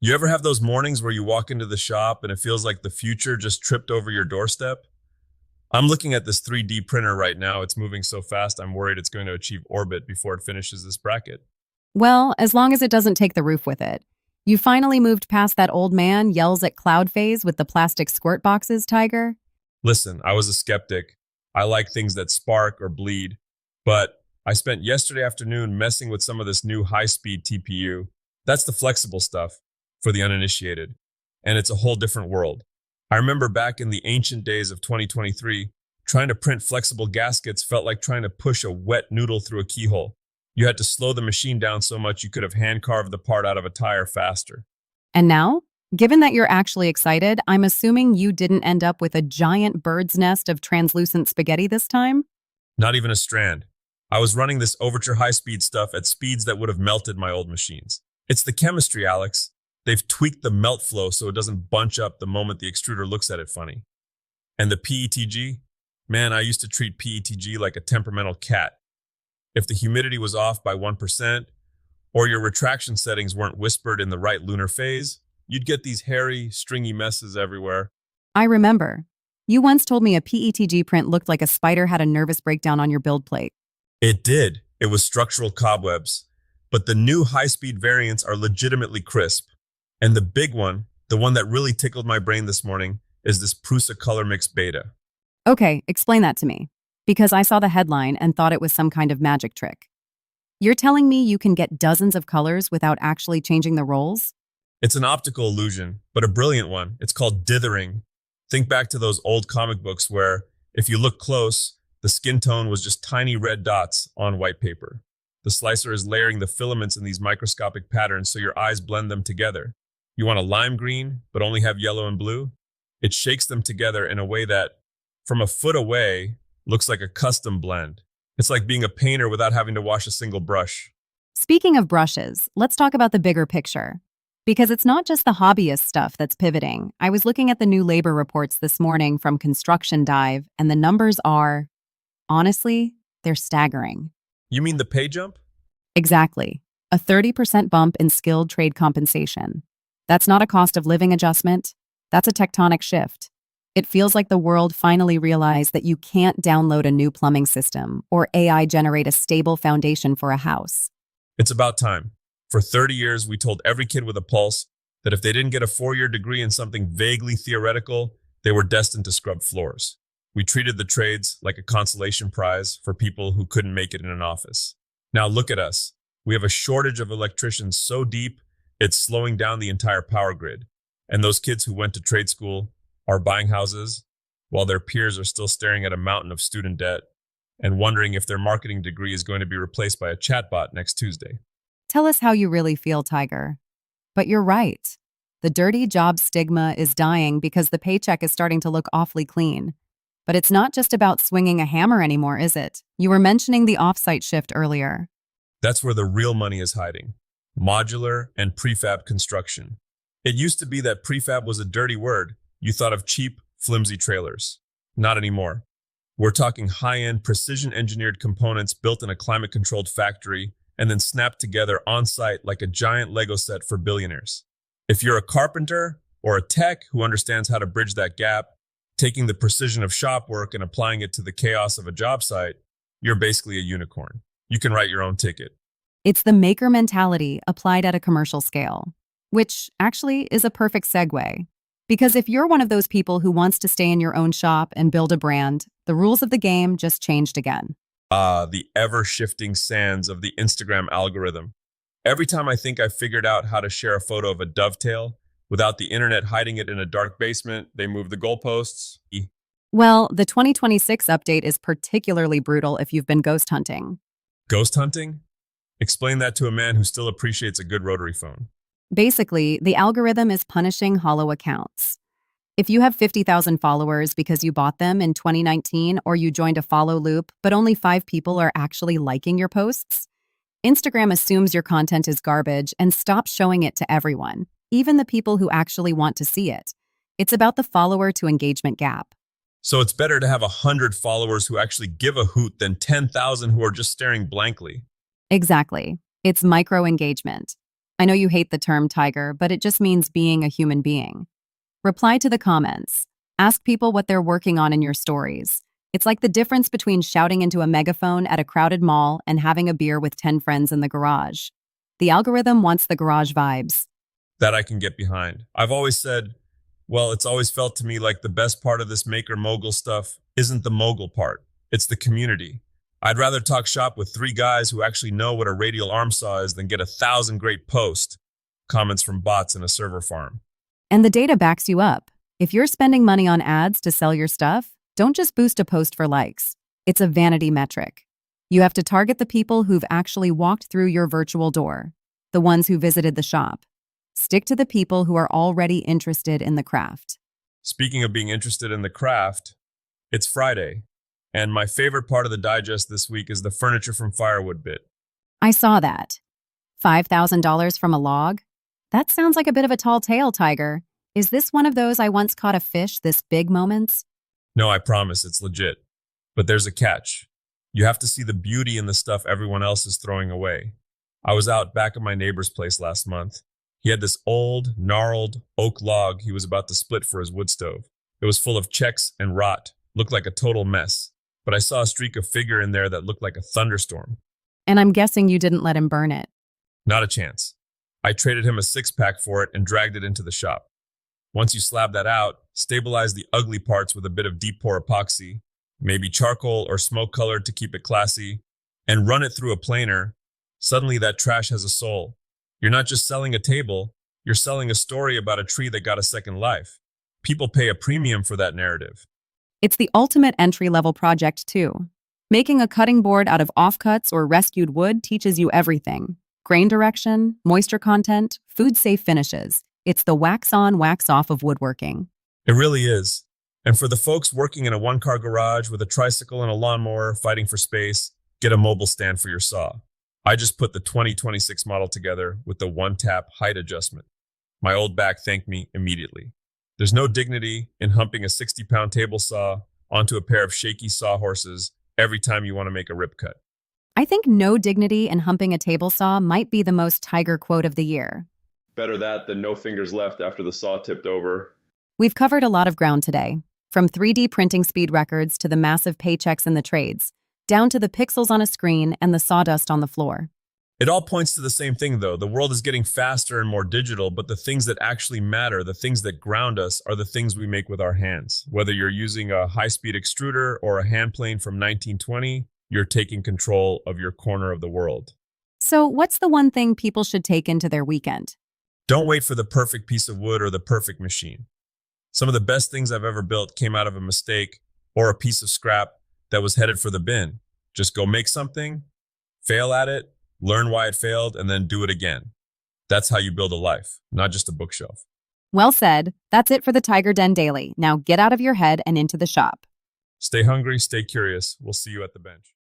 You ever have those mornings where you walk into the shop and it feels like the future just tripped over your doorstep? I'm looking at this 3D printer right now. It's moving so fast, I'm worried it's going to achieve orbit before it finishes this bracket. Well, as long as it doesn't take the roof with it. You finally moved past that old man yells at cloud phase with the plastic squirt boxes, Tiger? Listen, I was a skeptic. I like things that spark or bleed, but I spent yesterday afternoon messing with some of this new high-speed TPU. That's the flexible stuff for the uninitiated, and it's a whole different world. I remember back in the ancient days of 2023, trying to print flexible gaskets felt like trying to push a wet noodle through a keyhole. You had to slow the machine down so much you could have hand-carved the part out of a tire faster. And now, given that you're actually excited, I'm assuming you didn't end up with a giant bird's nest of translucent spaghetti this time? Not even a strand. I was running this Overture high-speed stuff at speeds that would have melted my old machines. It's the chemistry, Alex. They've tweaked the melt flow so it doesn't bunch up the moment the extruder looks at it funny. And the PETG? Man, I used to treat PETG like a temperamental cat. If the humidity was off by 1%, or your retraction settings weren't whispered in the right lunar phase, you'd get these hairy, stringy messes everywhere. I remember. You once told me a PETG print looked like a spider had a nervous breakdown on your build plate. It did. It was structural cobwebs. But the new high-speed variants are legitimately crisp. And the big one, the one that really tickled my brain this morning, is this Prusa Color Mix Beta. Okay, explain that to me. Because I saw the headline and thought it was some kind of magic trick. You're telling me you can get dozens of colors without actually changing the rolls? It's an optical illusion, but a brilliant one. It's called dithering. Think back to those old comic books where, if you look close, the skin tone was just tiny red dots on white paper. The slicer is layering the filaments in these microscopic patterns so your eyes blend them together. You want a lime green, but only have yellow and blue? It shakes them together in a way that, from a foot away, looks like a custom blend. It's like being a painter without having to wash a single brush. Speaking of brushes, let's talk about the bigger picture. Because it's not just the hobbyist stuff that's pivoting. I was looking at the new labor reports this morning from Construction Dive, and the numbers are, honestly, they're staggering. You mean the pay jump? Exactly. A 30% bump in skilled trade compensation. That's not a cost of living adjustment. That's a tectonic shift. It feels like the world finally realized that you can't download a new plumbing system or AI generate a stable foundation for a house. It's about time. For 30 years, we told every kid with a pulse that if they didn't get a 4-year degree in something vaguely theoretical, they were destined to scrub floors. We treated the trades like a consolation prize for people who couldn't make it in an office. Now look at us. We have a shortage of electricians so deep, it's slowing down the entire power grid. And those kids who went to trade school are buying houses while their peers are still staring at a mountain of student debt and wondering if their marketing degree is going to be replaced by a chatbot next Tuesday. Tell us how you really feel, Tiger. But you're right. The dirty job stigma is dying because the paycheck is starting to look awfully clean. But it's not just about swinging a hammer anymore, is it? You were mentioning the off-site shift earlier. That's where the real money is hiding. Modular and prefab construction. It used to be that prefab was a dirty word. You thought of cheap, flimsy trailers. Not anymore. We're talking high-end, precision-engineered components built in a climate-controlled factory and then snapped together on-site like a giant Lego set for billionaires. If you're a carpenter or a tech who understands how to bridge that gap, taking the precision of shop work and applying it to the chaos of a job site, you're basically a unicorn. You can write your own ticket. It's the maker mentality applied at a commercial scale, which actually is a perfect segue. Because if you're one of those people who wants to stay in your own shop and build a brand, the rules of the game just changed again. The ever-shifting sands of the Instagram algorithm. Every time I think I've figured out how to share a photo of a dovetail without the internet hiding it in a dark basement, they move the goalposts. Well, the 2026 update is particularly brutal if you've been ghost hunting. Ghost hunting? Explain that to a man who still appreciates a good rotary phone. Basically, the algorithm is punishing hollow accounts. If you have 50,000 followers because you bought them in 2019 or you joined a follow loop, but only 5 people are actually liking your posts, Instagram assumes your content is garbage and stops showing it to everyone, even the people who actually want to see it. It's about the follower to engagement gap. So it's better to have 100 followers who actually give a hoot than 10,000 who are just staring blankly. Exactly. It's micro engagement. I know you hate the term tiger, but it just means being a human being. Reply to the comments. Ask people what they're working on in your stories. It's like the difference between shouting into a megaphone at a crowded mall and having a beer with 10 friends in the garage. The algorithm wants the garage vibes. That I can get behind. I've always said, well, it's always felt to me like the best part of this maker mogul stuff isn't the mogul part, it's the community. I'd rather talk shop with three guys who actually know what a radial arm saw is than get 1,000 great post comments from bots in a server farm. And the data backs you up. If you're spending money on ads to sell your stuff, don't just boost a post for likes. It's a vanity metric. You have to target the people who've actually walked through your virtual door, the ones who visited the shop. Stick to the people who are already interested in the craft. Speaking of being interested in the craft, it's Friday, and my favorite part of the digest this week is the furniture from firewood bit. I saw that. $5,000 from a log? That sounds like a bit of a tall tale, Tiger. Is this one of those I once caught a fish this big moments? No, I promise it's legit. But there's a catch. You have to see the beauty in the stuff everyone else is throwing away. I was out back at my neighbor's place last month. He had this old, gnarled oak log he was about to split for his wood stove. It was full of checks and rot, looked like a total mess. But I saw a streak of figure in there that looked like a thunderstorm. And I'm guessing you didn't let him burn it. Not a chance. I traded him a 6-pack for it and dragged it into the shop. Once you slab that out, stabilize the ugly parts with a bit of deep pour epoxy, maybe charcoal or smoke color to keep it classy, and run it through a planer. Suddenly that trash has a soul. You're not just selling a table, you're selling a story about a tree that got a second life. People pay a premium for that narrative. It's the ultimate entry-level project, too. Making a cutting board out of offcuts or rescued wood teaches you everything. Grain direction, moisture content, food-safe finishes. It's the wax-on, wax-off of woodworking. It really is. And for the folks working in a one-car garage with a tricycle and a lawnmower fighting for space, get a mobile stand for your saw. I just put the 2026 model together with the one-tap height adjustment. My old back thanked me immediately. There's no dignity in humping a 60-pound table saw onto a pair of shaky sawhorses every time you want to make a rip cut. I think no dignity in humping a table saw might be the most Tiger quote of the year. Better that than no fingers left after the saw tipped over. We've covered a lot of ground today, from 3D printing speed records to the massive paychecks in the trades, down to the pixels on a screen and the sawdust on the floor. It all points to the same thing, though. The world is getting faster and more digital, but the things that actually matter, the things that ground us, are the things we make with our hands. Whether you're using a high-speed extruder or a hand plane from 1920, you're taking control of your corner of the world. So what's the one thing people should take into their weekend? Don't wait for the perfect piece of wood or the perfect machine. Some of the best things I've ever built came out of a mistake or a piece of scrap that was headed for the bin. Just go make something, fail at it, learn why it failed, and then do it again. That's how you build a life, not just a bookshelf. Well said. That's it for the TigerDen Daily. Now get out of your head and into the shop. Stay hungry, stay curious. We'll see you at the bench.